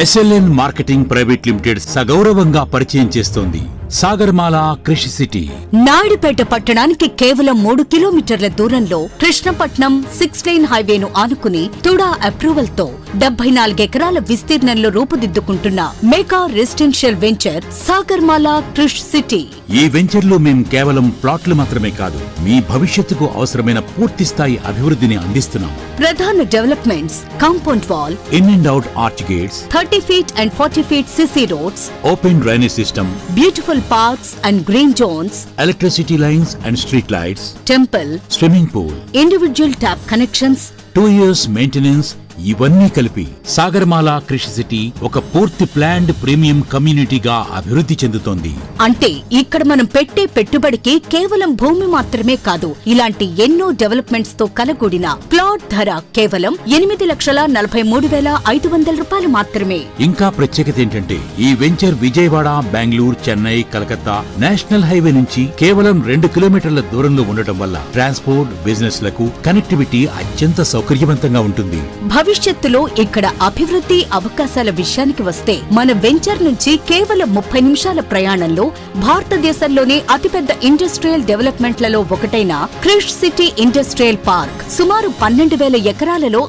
SLN marketing private limited సగౌరవంగా పరిచయం చేస్తోంది సాగర్మాల కృషి సిటీ. నాయుడుపేట పట్టణానికి కేవలం 3 కిలోమీటర్ల దూరంలో కృష్ణపట్నం 6 లైన్ హైవేను ఆనుకుని తుడా అప్రూవల్ తో 74 ఎకరాల విస్తీర్ణంలో రూపుదిద్దుకుంటున్న మెగా రెసిడెన్షియల్ వెంచర్ సాగర్మాల కృషి సిటీ. ఈ వెంచర్ లో మేం కేవలం ప్లాట్లు మాత్రమే కాదు, మీ భవిష్యత్తుకు అవసరమైన పూర్తి స్థాయి అభివృద్ధిని అందిస్తున్నాం. ప్రధాన developments compound wall, in and out arch gates, 30 feet and 40 feet CC roads, open drainage system, beautiful parks and green zones, electricity lines and street lights, temple, swimming pool, individual tap connections, 2 years maintenance. ఇవన్నీ కలిపి సాగర్మాల కృషి city ఒక పూర్తి planned premium కమ్యూనిటీగా అభివృద్ధి చెందుతోంది. అంటే ఇక్కడ మనం పెట్టే పెట్టుబడికి కేవలం భూమి మాత్రమే కాదు, ఇలాంటి ఎన్నో డెవలప్మెంట్స్ తో కలగూడిన ప్లాట్ ధర కేవలం 8,43,500 రూపాయలు మాత్రమే. ఇంకా ప్రత్యేకత ఏంటంటే ఈ venture Vijayawada, Bengaluru, Chennai, Calcutta national highway నుంచి కేవలం 2 కిలోమీటర్ల దూరంలో ఉండటం వల్ల ట్రాన్స్పోర్ట్, బిజినెస్ లకు కనెక్టివిటీ అత్యంత సౌకర్యవంతంగా ఉంటుంది. భవిష్యత్తులో ఇక్కడ అభివృద్ధి అవకాశాల విషయానికి వస్తే మన వెంచర్ నుంచి కేవలం 30 నిమిషాల ప్రయాణంలో భారతదేశంలోనే అతిపెద్ద ఇండస్ట్రియల్ డెవలప్మెంట్లలో ఒకటైన క్రిష్ సిటీ ఇండస్ట్రియల్ పార్క్ సుమారు 12,000 ఎకరాలలో